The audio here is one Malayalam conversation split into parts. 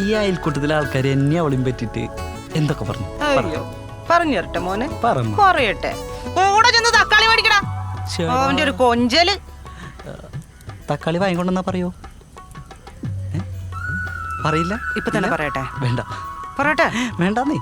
ഈ അയൽക്കൂട്ടത്തിലെ ആൾക്കാർ എന്നെ അവളിയും പറ്റിട്ട് എന്തൊക്കെ പറഞ്ഞു? അയ്യോ പറഞ്ഞിരട്ടെ മോനെ, പറഞ്ഞു പറയട്ടെ. കൂടെ ചെന്ന് തക്കാളി മേടിക്കടാ. അവന്റെ ഒരു കൊഞ്ചല്. തക്കാളി വാങ്ങിക്കൊണ്ടെന്നാ പറയോ? പറയില്ല. ഇപ്പൊ തന്നെ പറയട്ടെ? വേണ്ട പറയട്ടെ? വേണ്ടെന്നേ.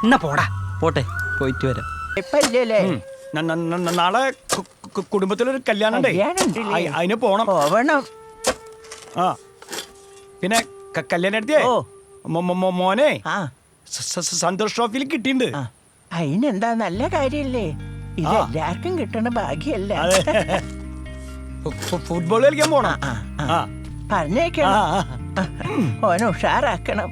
എന്നാ പോടാ. പോട്ടെ, പോയിട്ട് വരാം. നാളെ കുടുംബത്തിലൊരു കല്യാണം അതിന് പോണം. ആ പിന്നെ കല്യാണം എടുത്തേ മോനെ സന്തോഷ് ട്രോഫിയിൽ കിട്ടിയിട്ടുണ്ട്. അതിനെന്താ, നല്ല കാര്യല്ലേ? ഇത് എല്ലാവർക്കും കിട്ടണ ഭാഗ്യല്ല. ഫുട്ബോൾ കളിക്കാൻ പോണം. പറഞ്ഞേക്കണം, ഓനെ ഉഷാറാക്കണം.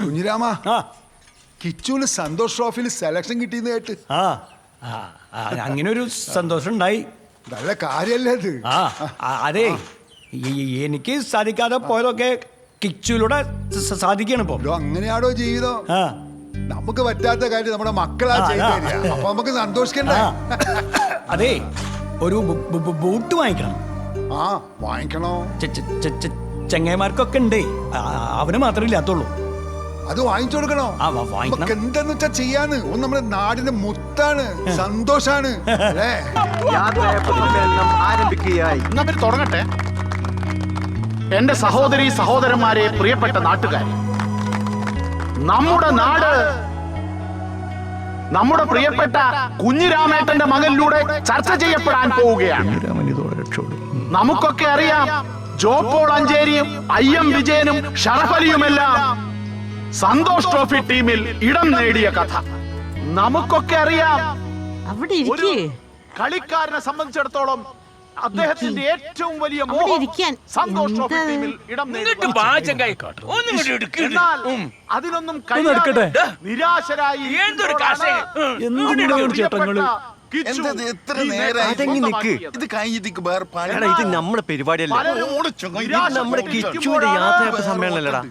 കുഞ്ഞിരാമ, കിച്ചുവിന് സന്തോഷ് ട്രോഫിയിൽ സെലക്ഷൻ കിട്ടിയെന്ന് കേട്ട്. അങ്ങനെ ഒരു സന്തോഷം ഉണ്ടായി. നല്ല കാര്യല്ലേ അത്? അതെ, എനിക്ക് സാധിക്കാതെ പോയതൊക്കെ കിച്ചുവിലൂടെ സാധിക്കണം. ഇപ്പൊ അങ്ങനെയാണോ ജീവിതം? നമുക്ക് പറ്റാത്ത കാര്യം നമ്മുടെ മക്കളാ ചെയ്ത, അപ്പൊ നമുക്ക് സന്തോഷിക്കണ്ടേ? അതെ, ഒരു ബൂട്ട് വാങ്ങിക്കണം. വാങ്ങിക്കണോ? ചെങ്ങന്മാർക്കൊക്കെ ഉണ്ട്, അവന് മാത്രമേ ഇല്ലാത്തുള്ളൂ. അത് വാങ്ങിച്ചു കൊടുക്കണോ? എന്തെന്ന് വെച്ചാ ചെയ്യാന്ന്. നമ്മുടെ നാടിന്റെ മുത്താണ്, സന്തോഷാണ്. ആരംഭിക്കുകയായി. തുടങ്ങട്ടെ. എന്റെ സഹോദരി സഹോദരന്മാരെ, പ്രിയപ്പെട്ട നാട്ടുകാരെ, നമ്മുടെ നാട് നമ്മുടെ പ്രിയപ്പെട്ട കുഞ്ഞിരാമേട്ടന്റെ മകനിലൂടെ ചർച്ച ചെയ്യപ്പെടാൻ പോവുകയാണ്. നമുക്കൊക്കെ അറിയാം, ജോപ്പോൾ അഞ്ചേരിയും IM വിജയനും ഷറഫലിയുമെല്ലാം സന്തോഷ് ട്രോഫി ടീമിൽ ഇടം നേടിയ കഥ നമുക്കൊക്കെ അറിയാം. ഒരു കളിക്കാരനെ സംബന്ധിച്ചിടത്തോളം അദ്ദേഹത്തിന്റെ ഏറ്റവും വലിയ മോഹം സന്തോഷ് ട്രോഫി ടീമിൽ ഇടം നേടുക. എന്നാൽ അതിനൊന്നും കഴിയാതെ നിരാശരായി ഇത് നമ്മുടെ പരിപാടിയല്ല, നമ്മുടെ കിച്ചുവിന്റെ യാത്രയപ്പ് സമ്മേളനല്ലടാ.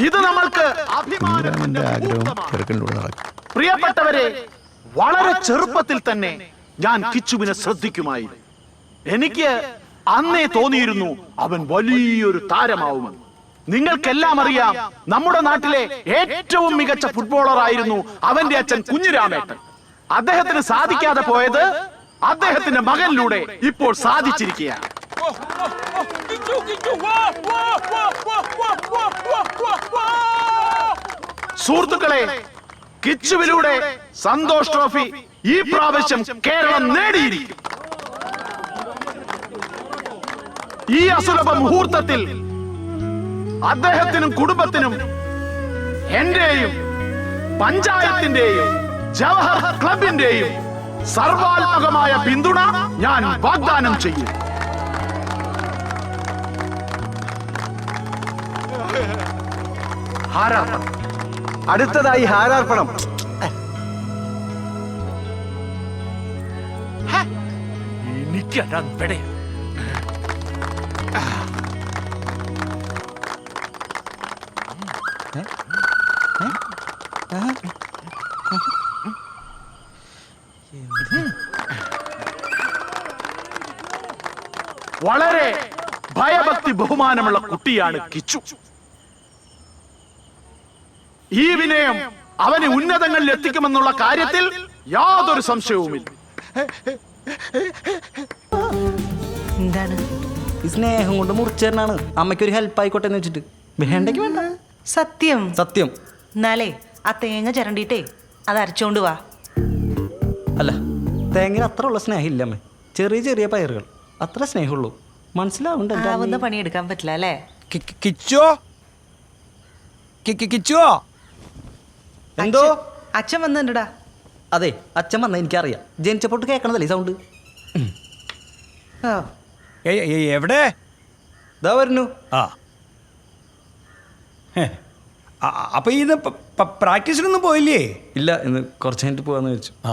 ഇത് നമ്മൾക്ക് പ്രിയപ്പെട്ടവരെ, വളരെ ചെറുപ്പത്തിൽ തന്നെ ഞാൻ കിച്ചുവിനെ ശ്രദ്ധിക്കുമായിരുന്നു. എനിക്ക് അന്നേ തോന്നിയിരുന്നു അവൻ വലിയൊരു താരമാവുമെന്ന്. നിങ്ങൾക്കെല്ലാം അറിയാം, നമ്മുടെ നാട്ടിലെ ഏറ്റവും മികച്ച ഫുട്ബോളർ ആയിരുന്നു അവന്റെ അച്ഛൻ കുഞ്ഞിരാമേട്ടൻ. അദ്ദേഹത്തിന് സാധിക്കാതെ പോയത് അദ്ദേഹത്തിന്റെ മകനിലൂടെ ഇപ്പോൾ സാധിച്ചിരിക്കുകയാണ്. സുഹൃത്തുക്കളെ, കിച്ചുവിലൂടെ സന്തോഷ് ട്രോഫി ഈ പ്രാവശ്യം കേരളം നേടിയിരിക്കും. ഈ അസുലഭ മുഹൂർത്തത്തിൽ അദ്ദേഹത്തിനും കുടുംബത്തിനും എന്റെയും പഞ്ചായത്തിന്റെയും ജവഹർ ക്ലബിന്റെയും സർവാത്മകമായ പിന്തുണ ഞാൻ വാഗ്ദാനം ചെയ്യും. ഹാരാർപ്പണം. അടുത്തതായി ഹാരാർപ്പണം. എനിക്കവിടെ വളരെ ഭയഭക്തി ബഹുമാനമുള്ള കുട്ടിയാണ് കിച്ചു. ഈ വിനയം അവനെ ഉന്നതങ്ങളിൽ എത്തിക്കുമെന്നുള്ള കാര്യത്തിൽ യാതൊരു സംശയവുമില്ല. എന്താണ്? സ്നേഹം കൊണ്ട് മുറിച്ചേരനാണ്. അമ്മയ്ക്കൊരു ഹെൽപ്പ് ആയിക്കോട്ടെ എന്ന് വെച്ചിട്ട്. വേണ്ടെങ്കിൽ വേണ്ട. സത്യം സത്യം. എന്നാലേ ആ തേങ്ങ ചിരണ്ടിട്ടേ അത് അരച്ചോണ്ട് വാ. അല്ല, തേങ്ങ അത്ര ഉള്ള സ്നേഹം ഇല്ല അമ്മേ. ചെറിയ ചെറിയ പയറുകൾ, അത്ര സ്നേഹമുള്ളൂ. മനസ്സിലാവുന്നുണ്ട്. പണിയെടുക്കാൻ പറ്റില്ല അല്ലേ? കിച്ചോ, കിച്ചോ, എന്തോ? അച്ഛൻ വന്നിട്ടുണ്ടാ. അതെ, അച്ഛൻ വന്ന എനിക്കറിയാം. ജനിച്ചപ്പോട്ട് കേൾക്കണതല്ലേ സൗണ്ട്. എവിടെ? ഇതാ വരുന്നു. അപ്പൊ ഇത് പ്രാക്ടീസിനൊന്നും പോയില്ലേ? ഇല്ല, ഇന്ന് കുറച്ച് കഴിഞ്ഞിട്ട് പോകാന്ന് വെച്ചു. ആ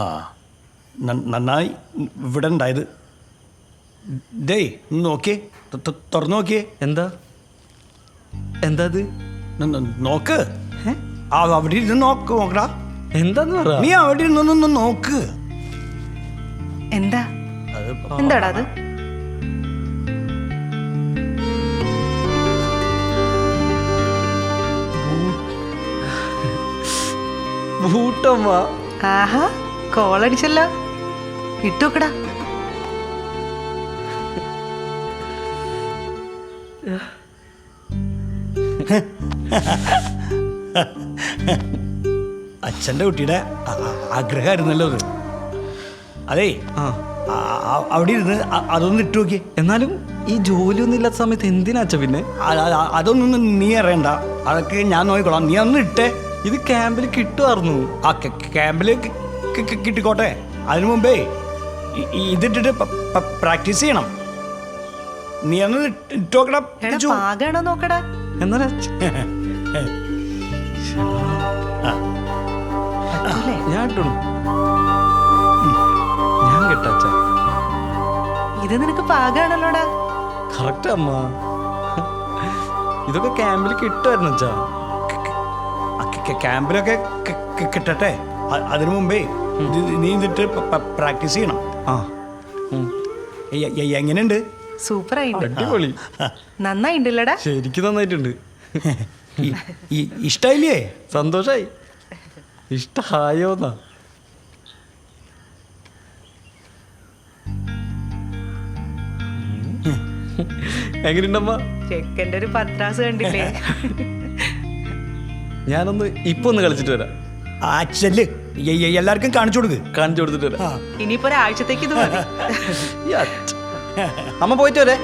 നന്നായി ഇവിടെ ഉണ്ടായത്. ഡേയ് നോക്കിയേ, തുറന്നു നോക്കിയേ. എന്താ അത്? നോക്ക്. അവിടെ ഇരുന്ന് നോക്കടാ. എന്താന്ന് പറ. നീ അവിടെ ഇരുന്നൊന്ന് നോക്ക്. എന്താടാ അത്? ബൂട്ടമ്മ. ആഹാ, കോളടിച്ചല്ലോ. ഇട്ടുവെക്കടാ. അച്ഛൻ്റെ കുട്ടിയുടെ ആഗ്രഹമായിരുന്നല്ലോ അത്. അതേ അവിടെ ഇരുന്ന് അതൊന്നും ഇട്ടു നോക്കിയേ. എന്നാലും ഈ ജോലിയൊന്നും ഇല്ലാത്ത സമയത്ത് എന്തിനാച്ച പിന്നെ? അതൊന്നും നീ അറിയണ്ട, അതൊക്കെ ഞാൻ നോക്കിക്കോളാം. നീ ഒന്ന് ഇട്ടേ. ഇത് ക്യാമ്പിൽ കിട്ടുമായിരുന്നു. ആ ക്യാമ്പിൽ കിട്ടിക്കോട്ടെ. അതിനു മുമ്പേ ഇതിട്ടിട്ട് പ്രാക്ടീസ് ചെയ്യണം. നീ ഒന്ന് ഇട്ടോക്കടാ. പാകാണോ നോക്കടാ. എന്നാ ഞാൻ ഇട്ടോളൂ. ഞാൻ കിട്ടാച്ച. ഇത് നിനക്ക് പാകാണല്ലോടാ. കറക്റ്റ് അമ്മ. ഇതൊക്കെ ക്യാമ്പിൽ കിട്ടുമായിരുന്നു അച്ഛാ. ക്യാമ്പിലൊക്കെ കിട്ടട്ടെ. അതിനു മുമ്പേ നീ ഇതിട്ട് പ്രാക്ടീസ് ചെയ്യണം. ആ എങ്ങനെയുണ്ട്? സൂപ്പറായിട്ടുണ്ട്. അടിപൊളി. നന്നായിണ്ടല്ലടാ. ശരിക്കും നന്നായിട്ടുണ്ട്. ഇഷ്ടായില്ലേ? സന്തോഷായി. ഇഷ്ടായോന്നാ? എങ്ങനെയുണ്ടമ്മ? ചെക്കൻ്റെ ഒരു പത്രാസ് കണ്ടില്ലേ? ഞാനൊന്ന് ഇപ്പൊ ഒന്ന് കളിച്ചിട്ട് വരാം. ചെല്ല്, എല്ലാവർക്കും കാണിച്ചു കൊടുക്ക്. കാണിച്ചു കൊടുത്തിട്ട് വരാം. ഇനിയിപ്പോ ഒരാഴ്ചത്തേക്ക് ഇത് മതി. അമ്മ പോയിട്ട് വരെ.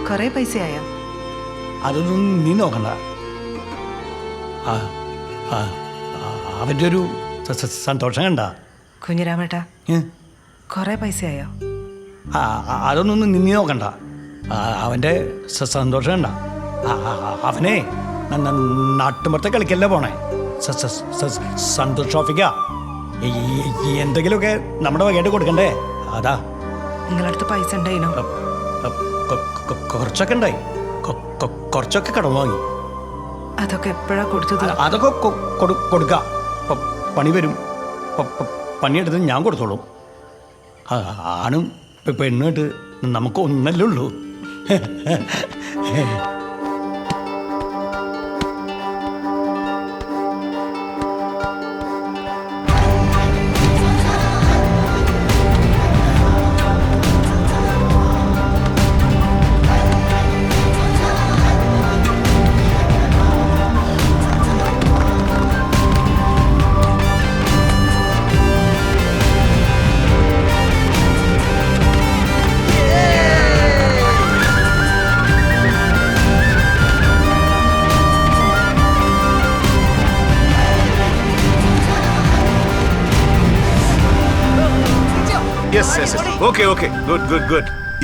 കൊറേ പൈസയായോ? അതൊന്നും നീ നോക്കണ്ട. അവൻ്റെ ഒരു സന്തോഷം കണ്ട. കുഞ്ഞിരാമേട്ടാ, കൊറേ പൈസയായോ? അതൊന്നും നീ നോക്കണ്ട. അവൻ്റെ സന്തോഷം കണ്ട. അവനെ നാട്ടുമ്പുറത്തെ കളിക്കല്ലേ പോണേ. സന്തോഷ് ട്രോഫിക്കാ. എന്തെങ്കിലുമൊക്കെ നമ്മുടെ വകയായിട്ട് കൊടുക്കണ്ടേ? അതാ. നിങ്ങളടുത്ത് പൈസ ഉണ്ടായിനോ? കുറച്ചൊക്കെ ഉണ്ടായി. കുറച്ചൊക്കെ കടം വാങ്ങി. അതൊക്കെ എപ്പോഴാ കൊടുത്തത്? അതൊക്കെ കൊടുക്കാം. പണി വരും. പണിയെടുത്ത് ഞാൻ കൊടുത്തോളും. ആണും പെണ്ണുമായിട്ട് നമുക്ക് ഒന്നല്ലേ ഉള്ളൂ.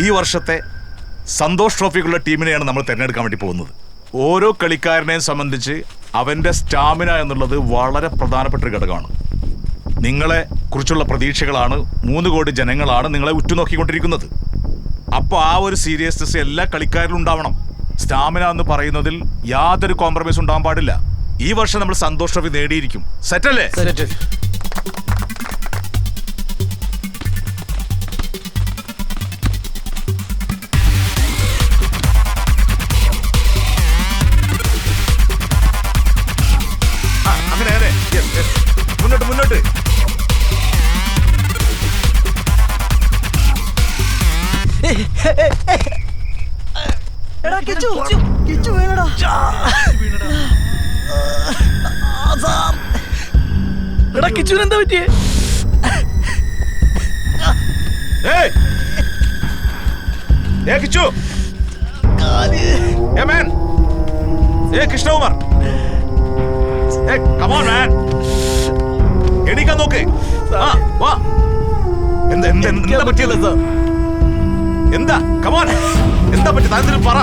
ഈ വർഷത്തെ സന്തോഷ് ട്രോഫിക്കുള്ള ടീമിനെയാണ് നമ്മൾ തിരഞ്ഞെടുക്കാൻ വേണ്ടി പോകുന്നത്. ഓരോ കളിക്കാരനെയും സംബന്ധിച്ച് അവൻ്റെ സ്റ്റാമിന എന്നുള്ളത് വളരെ പ്രധാനപ്പെട്ട ഒരു ഘടകമാണ്. നിങ്ങളെ കുറിച്ചുള്ള പ്രതീക്ഷകളാണ് 3 കോടി ജനങ്ങളാണ് നിങ്ങളെ ഉറ്റുനോക്കിക്കൊണ്ടിരിക്കുന്നത്. അപ്പോൾ ആ ഒരു സീരിയസ്നെസ് എല്ലാ കളിക്കാരിലും ഉണ്ടാവണം. സ്റ്റാമിന എന്ന് പറയുന്നതിൽ യാതൊരു കോംപ്രമൈസ് ഉണ്ടാകാൻ പാടില്ല. ഈ വർഷം നമ്മൾ സന്തോഷ് ട്രോഫി നേടിയിരിക്കും. സെറ്റല്ലേ? മുന്നോട്ട് മുന്നോട്ട്. എന്താ പറ്റിയേ? കൃഷ്ണകുമാർ, എണീക്കാൻ നോക്ക്. എന്താ പറ്റിയത്? എന്താ കമാൻ, എന്താ പറ്റി? താങ്കൾ പറ.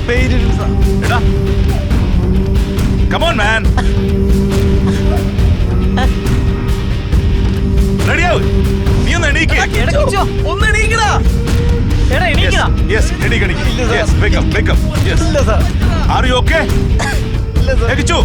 പേരിടും സാർ. എടാ കമോൺ മാൻ റെഡിയാവ് നീ ഒന്ന് എണീക്ക് ഒന്ന് എണീക്കടാ. എടാ എണീക്കടാ. യെസ് എണീക്ക് യെസ് വേക്ക് അപ്പ് യെസ് ഇല്ല സാർ. ആർ യു ഓക്കേ ഇല്ല സാർ. കിച്ചു